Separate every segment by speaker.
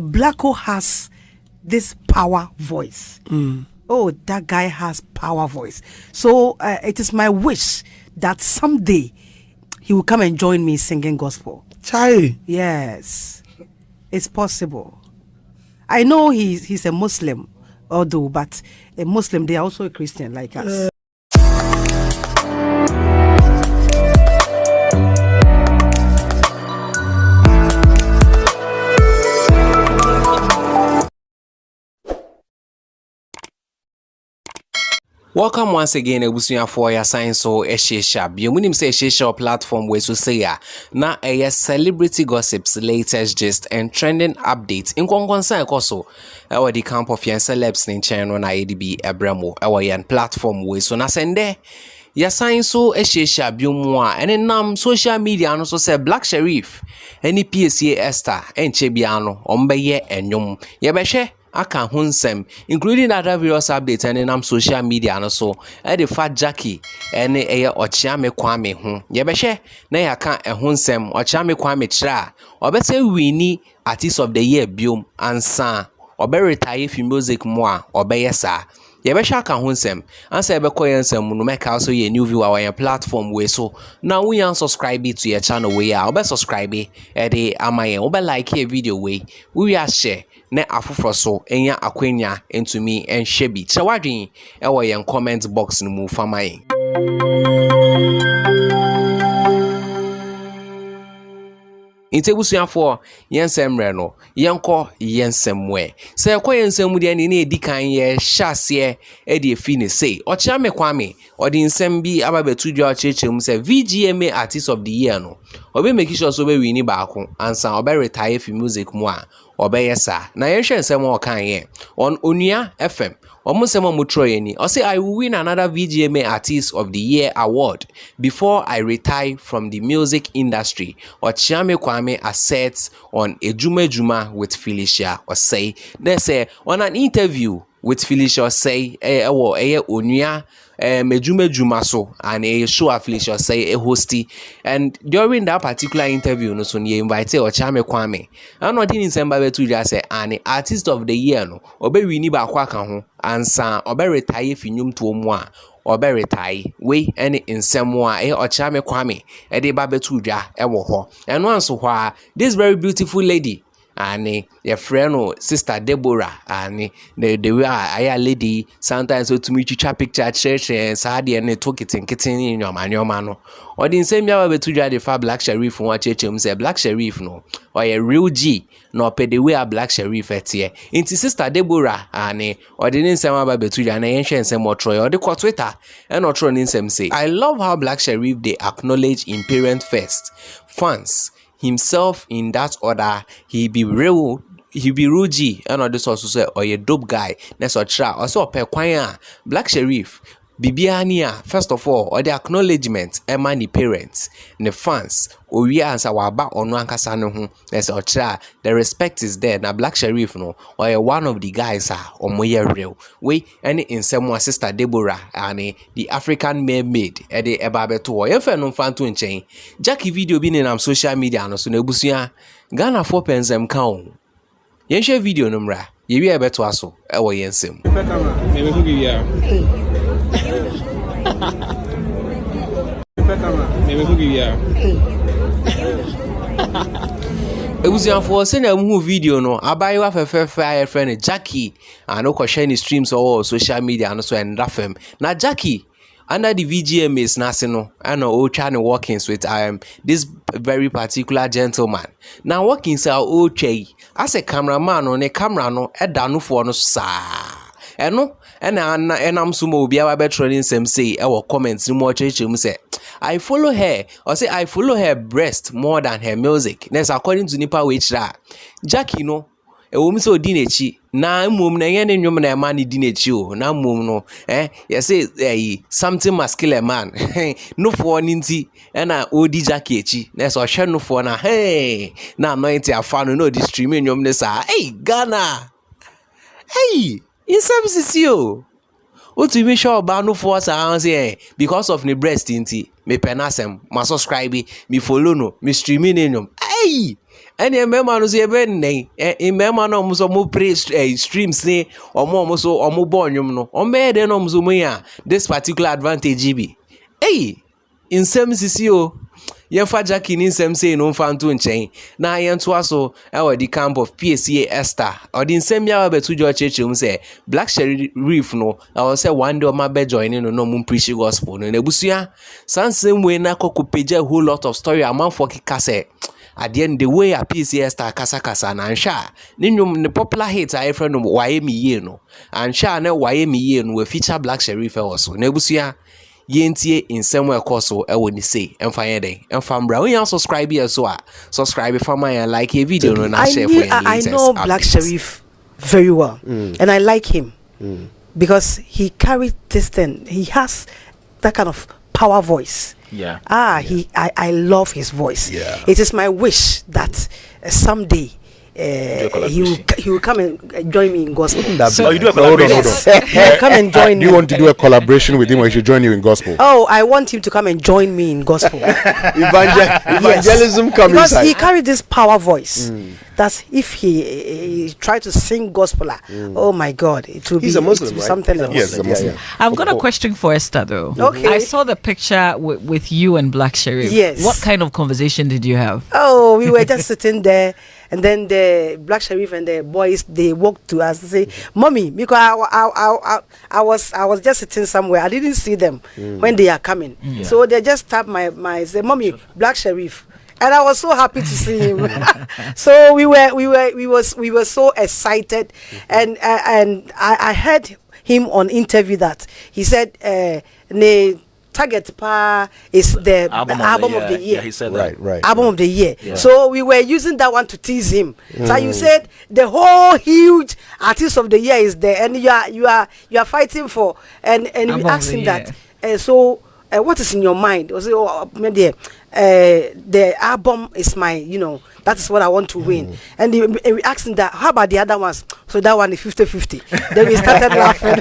Speaker 1: Blacko has this power voice. Oh, that guy has power voice. So it is my wish that someday he will come and join me singing gospel.
Speaker 2: Chai.
Speaker 1: Yes, it's possible. I know he's a Muslim, although, but a Muslim, they are also a Christian like us.
Speaker 3: Welcome once again, Ebusuya for your sign so Eshisha. Biomunim say Eshisha platform where to say ya. Na a celebrity gossips, latest gist and trending updates. In concern also, our the camp of yan celebs in channel na ADB Abramo, our yan platform where so na sende. Ya sign so Eshisha biomwa and in social media and also say Black Sherrif, any Piesie Esther and Chebiano, Ombeye and Yum. Yabeshe. Aka hunsem, including other various updates and in social media and also the fat Gyakie and a Ochiame Kwame Yebeshe, na yaka a hunsem, Ochiame Kwame Tra, or better winnie artist of the year biom and san, or be retire for music moi, or be yesa. Yebesha aka hunsem, and say bekoyensem no make also ye new viewer on your platform way so now we unsubscribe to your channel way or be subscribe the amaye or be like a video way we are share na afoforo so enya akwenya into me and shebi chewadwen e wo yen comment box no mu famaye Intebusuya for yensem re no yenko yensem we se ekọ yensem de ne edikan ye hyase e de efi ne sei Ochiame Kwame odi nsem bi ababetudwa ochechemu se VGMA artist of the year no obe make sure so be wini baako ansa obe retire fi music mu a obe yesa na yenhwe nsem o kan ye on Onua FM Omusema Mutroyeni, I say I will win another VGMA Artist of the Year award before I retire from the music industry. Ochiame Kwame asserts on Ejuma Juma with Felicia Osei. They say on an interview with Felicia Osei, Onua Mejume Jumaso and a show Felicia say a hosty, and during that particular interview no so he invited Ochiame Kwame and not in December to just say an artist of the year no obe wini ba kwa kan ho ansa obe retire finyum to omo a obe retire we any nsem a Ochiame Kwame e de ba betu dwa e wo ho eno anso ho a this very beautiful lady and your friend sister Deborah and the way I lady sometimes so to me chicha picture church and sadi and talk it in your man or the same year we to the fa Black Sherrif one church say Black Sherrif no or a real G no pay the way a Black Sherrif at here into sister Deborah and or the same about betu and ancient some more Troy or the Twitter and not running some say I love how Black Sherrif they acknowledge in parent first fans himself in that order. He be Ruji and all this also say or a dope guy next or tra also per kwanya Black Sherrif Bibiania first of all or the acknowledgement emani parents the fans we answer our back on one kasano next or tra the respect is there na Black Sherrif no or one of the guys or more real we any in some sister Deborah and the African mermaid at the ebabeto or if no fan to chain Gyakie video being in social media no so nebusuya Ghana 4 pence count yenhwe video numra yewi ebeto aso e wo yensem for send a video no abayi wa fefe friend Gyakie and no share ni streams or social media and so and rafem na Gyakie under the VGMAs nasino I know trying workings with this very particular gentleman now workings are okay as a cameraman on a camera no edanu for no sa eno enam sumo obi aba betrolling sem say our comments no more church say I follow her or say I follow her breast more than her music next according to nipa which Gyakie no e so dinechi na mum na yen nwom na man dinechi o na mum no you say something masculine man no for ninti na odi Gyakie echi na so hwe no for na na anointing afa no di stream nwom ne sa Ghana in services you what you mean sure about no force around say because of the breast inti me penasem ma subscribe me follow no me streaming no Any a member no say ben nay, in member no muso mo praise streams say or more so or more born no, or me then muzumia this particular advantage be. Hey, in some CCO. Yemfa Gyakie ni nsem say no mfa nto nchen na yentoa so e the camp of Piesie Esther or the nsem ya betu jo chechum say Black Sherrif no I was say one day ma be join no mum preach gospel no nebusua sansem we na kokopeja a whole lot of story among for kika say at the end the way a Piesie Esther kasa na ansha ni nwom ne popular hit a friend no Waye me ye no ansha na Waye me ye no we feature Black Sherrif also nebusua yentie in somewhere koso e woni say emfa yen den emfa mbra when you subscribe here so subscribe for my like a video no na share for you.
Speaker 1: I know Black Sherrif very well and I like him because he carries this thing. He has that kind of power voice. I love his voice. It is my wish that someday he will come and join me in gospel.
Speaker 2: So you do a collaboration?
Speaker 1: He will come and join me.
Speaker 2: Do you want to do a collaboration with him, or he should join you in gospel?
Speaker 1: Oh, I want him to come and join me in gospel.
Speaker 2: Evangelism coming
Speaker 1: because he carries this power voice. That if he try to sing gospel, oh my God, it will be
Speaker 2: a Muslim, right?
Speaker 1: something else.
Speaker 2: Yes, a Muslim.
Speaker 4: I've got a question for Esther though.
Speaker 1: Okay.
Speaker 4: I saw the picture with you and Black Sherrif.
Speaker 1: Yes.
Speaker 4: What kind of conversation did you have?
Speaker 1: Oh, we were just sitting there, and then the Black Sherrif and the boys, they walked to us and say, "Mommy," because I was just sitting somewhere. I didn't see them when they are coming, so they just tapped my say, "Mommy, Black Sherrif." And I was so happy to see him. So we were so excited, and I heard him on interview that he said, "Ne target pa is the album of the year."
Speaker 5: Yeah, he said that.
Speaker 2: Right.
Speaker 1: Album of the year. Yeah. So we were using that one to tease him. So you said the whole huge artist of the year is there, and you are fighting for, and we asked him that. So what is in your mind? Was it the album is my, that is what I want to win. And we asked him that, how about the other ones? So that one is 50-50. Then we started laughing.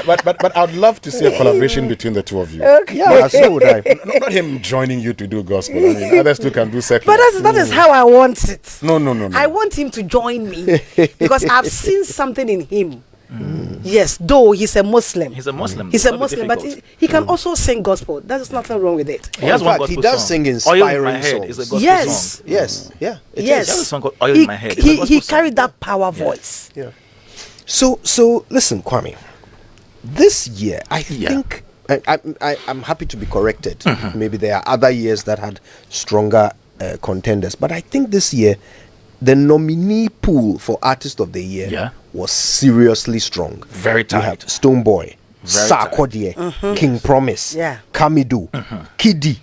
Speaker 2: But I'd love to see a collaboration between the two of you.
Speaker 1: Okay.
Speaker 2: Yeah, so would I. Not him joining you to do gospel. I mean, others too can do secular.
Speaker 1: But that is how I want it.
Speaker 2: No.
Speaker 1: I want him to join me because I've seen something in him. Yes, though he's a Muslim.
Speaker 5: He's a Muslim,
Speaker 1: but he can also sing gospel. There's nothing wrong with it.
Speaker 5: He has one gospel
Speaker 2: he does
Speaker 5: song.
Speaker 2: sing inspiring songs.
Speaker 5: Is a gospel
Speaker 1: Yes.
Speaker 5: song.
Speaker 2: Yes, yeah.
Speaker 5: He has a song called Oil in My Head. It's a gospel
Speaker 1: He
Speaker 5: song.
Speaker 1: carried that power voice.
Speaker 2: Yeah. So listen, Kwame. This year, I think I'm happy to be corrected. Maybe there are other years that had stronger contenders, but I think this year the nominee pool for Artist of the Year was seriously strong.
Speaker 5: Very tight.
Speaker 2: You have Stonebwoy, Sarkodie, King Promise, Kamidu, Kiddy,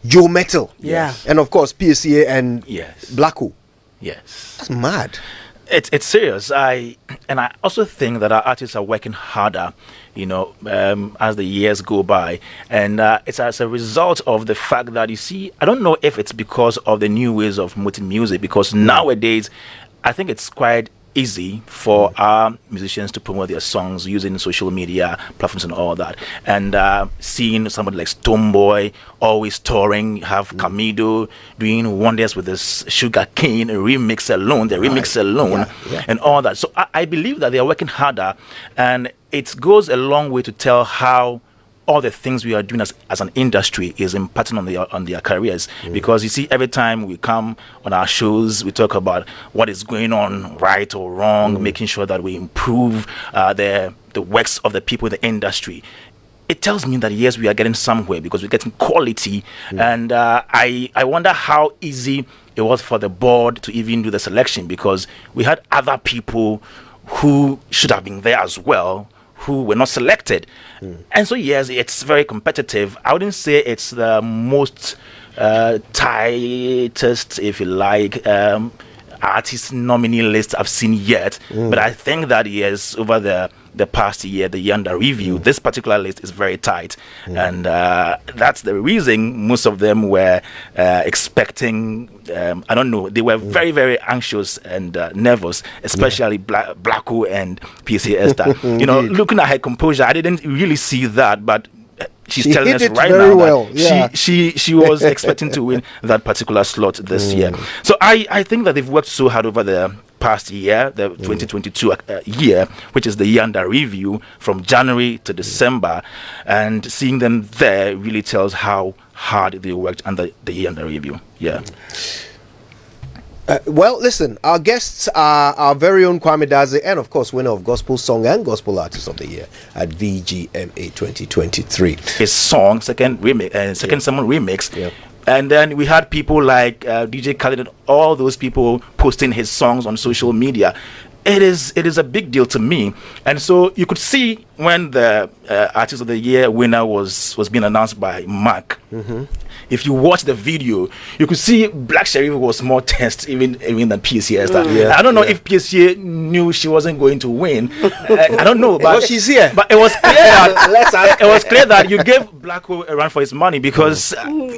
Speaker 2: Joe Metal, and of course PSA and Blacko.
Speaker 5: Yes.
Speaker 2: That's mad.
Speaker 5: It's serious. I also think that our artists are working harder, as the years go by, and it's as a result of the fact that, you see, I don't know if it's because of the new ways of promoting music, because nowadays I think it's quite easy for our musicians to promote their songs using social media platforms and all that, and seeing somebody like Stonebwoy always touring, have Kamido doing wonders with this Sugar Cane remix alone, and all that. So I believe that they are working harder, and it goes a long way to tell how all the things we are doing as an industry is impacting on their careers. Because you see, every time we come on our shows, we talk about what is going on, right or wrong, making sure that we improve the works of the people in the industry. It tells me that yes, we are getting somewhere because we're getting quality. And I wonder how easy it was for the board to even do the selection, because we had other people who should have been there as well, who were not selected. And so yes, it's very competitive. I wouldn't say it's the most tightest, if you like, artist nominee list I've seen yet, but I think that yes, over the past year, the year under review, this particular list is very tight, and that's the reason most of them were expecting, I don't know, they were very, very anxious and nervous, especially Blacko and Piesie Esther. Looking at her composure, I didn't really see that, but she's
Speaker 2: She
Speaker 5: telling
Speaker 2: hit
Speaker 5: us
Speaker 2: it
Speaker 5: right
Speaker 2: very
Speaker 5: now
Speaker 2: well,
Speaker 5: that
Speaker 2: yeah.
Speaker 5: she was expecting to win that particular slot this year. So I think that they've worked so hard over the past year, the 2022 year, which is the year under review from January to December, and seeing them there really tells how hard they worked under the year under review. Yeah.
Speaker 2: Well, listen, our guests are our very own Kwame Daze, and of course, winner of Gospel Song and Gospel Artist of the Year at VGMA 2023.
Speaker 5: His song, second sermon remix.
Speaker 2: Yeah.
Speaker 5: And then we had people like DJ Khaled and all those people posting his songs on social media. It is a big deal to me. And so you could see when the Artist of the Year winner was being announced by Mark. If you watch the video, you could see Black Sherrif was more tensed even than Piesie Esther. I don't know if Piesie knew she wasn't going to win. I don't know, but
Speaker 2: Well, she's here.
Speaker 5: But it was clear that it was clear that you gave Blacko a run for his money because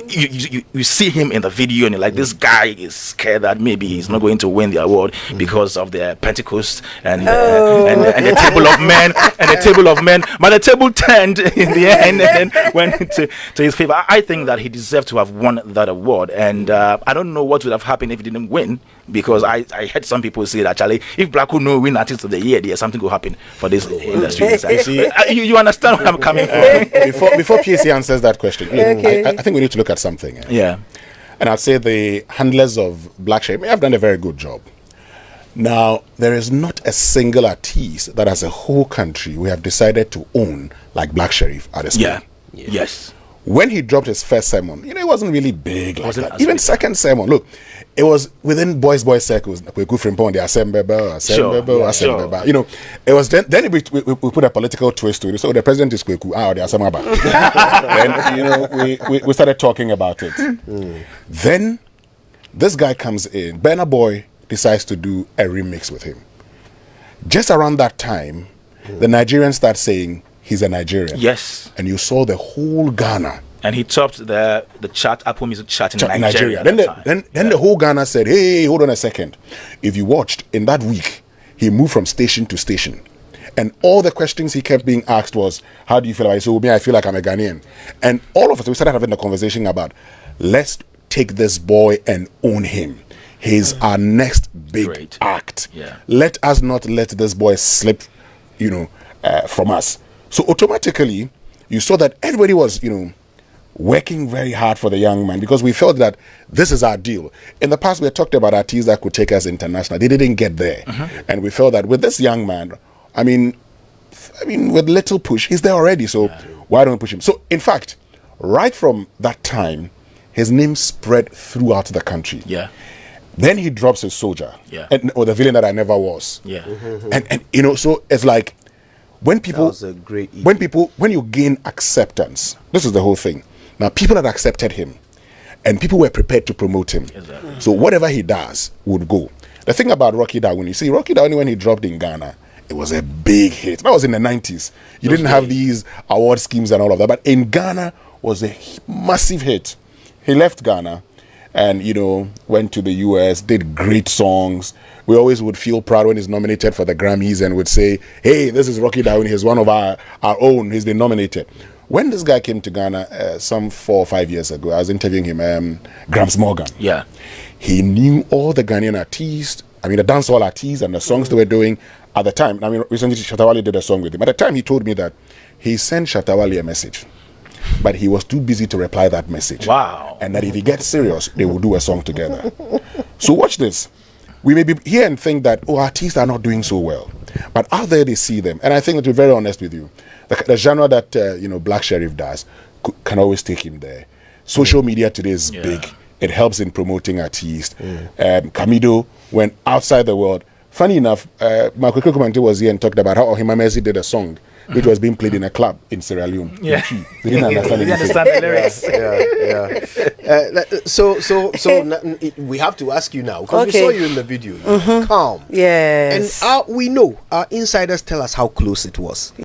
Speaker 5: you see him in the video and you're like, this guy is scared that maybe he's not going to win the award because of the Pentecost and the table of men and the table of men. But the table turned in the end and then went to his favor. I think that he deserved to have won that award, and I don't know what would have happened if he didn't win, because I heard some people say that actually if Blacko no win Artist of the Year, there's something will happen for this industry. You understand where I'm coming from?
Speaker 6: Before Piesie answers that question, look, I think we need to look at something.
Speaker 5: Yeah.
Speaker 6: And I'd say the handlers of Black Sherrif may have done a very good job. Now, there is not a single artiste that as a whole country we have decided to own like Black Sherrif at this point.
Speaker 5: Yes.
Speaker 6: When he dropped his first sermon, it wasn't really big like that. Even
Speaker 5: big.
Speaker 6: second sermon, look, it was within boys circles. We go from the Assembeba. It was then we put a political twist to it. So the president is Kweku, the Assembeba. Then we started talking about it. Then this guy comes in. Burna Boy decides to do a remix with him. Just around that time, the Nigerians start saying he's a Nigerian.
Speaker 5: Yes.
Speaker 6: And you saw the whole Ghana.
Speaker 5: And he topped the chart, Apple Music chart in Nigeria.
Speaker 6: Then the whole Ghana said, hey, hold on a second. If you watched, in that week, he moved from station to station. And all the questions he kept being asked was, how do you feel about it? So, I feel like I'm a Ghanaian. And all of us, we started having a conversation about, let's take this boy and own him. He's our next big act.
Speaker 5: Yeah.
Speaker 6: Let us not let this boy slip, from us. So automatically, you saw that everybody was, working very hard for the young man, because we felt that this is our deal. In the past, we had talked about artists that could take us international. They didn't get there. And we felt that with this young man, with little push, he's there already. So why don't we push him? So in fact, right from that time, his name spread throughout the country.
Speaker 5: Yeah.
Speaker 6: Then he drops his Soldier.
Speaker 5: Yeah.
Speaker 6: Or the Villain That I Never Was.
Speaker 5: Yeah.
Speaker 6: And so it's like, when people,
Speaker 2: That was a great EP.
Speaker 6: when you gain acceptance, this is the whole thing. Now, people had accepted him, and people were prepared to promote him.
Speaker 5: Exactly.
Speaker 6: So whatever he does would go. The thing about Rocky Downey, you see, Rocky Downey, when he dropped in Ghana, it was a big hit. That was in the 90s. You didn't have these award schemes and all of that, but in Ghana was a massive hit. He left Ghana and, went to the US, did great songs. We always would feel proud when he's nominated for the Grammys and would say, hey, this is Rocky Downey. He's one of our own. He's been nominated. When this guy came to Ghana some 4 or 5 years ago, I was interviewing him, Gramps Morgan.
Speaker 5: Yeah.
Speaker 6: He knew all the Ghanaian artists, the dancehall artists and the songs they were doing at the time. Recently Shatta Wale did a song with him. At the time, he told me that he sent Shatta Wale a message, but he was too busy to reply that message.
Speaker 5: Wow.
Speaker 6: And that if he gets serious, they will do a song together. So watch this. We may be here and think that, artists are not doing so well. But out there, they see them. And I think, to be very honest with you, the genre that, Black Sherrif does can always take him there. Social media today is big. It helps in promoting artists. Camido went outside the world. Funny enough, Michael Kokomante was here and talked about how Ohimamezi did a song which was being played in a club in Sierra Leone.
Speaker 5: Yeah.
Speaker 6: They didn't understand
Speaker 5: They understand the lyrics.
Speaker 2: So we have to ask you now, because we saw you in the video. Calm.
Speaker 1: Yes.
Speaker 2: And we know, our insiders tell us how close it was.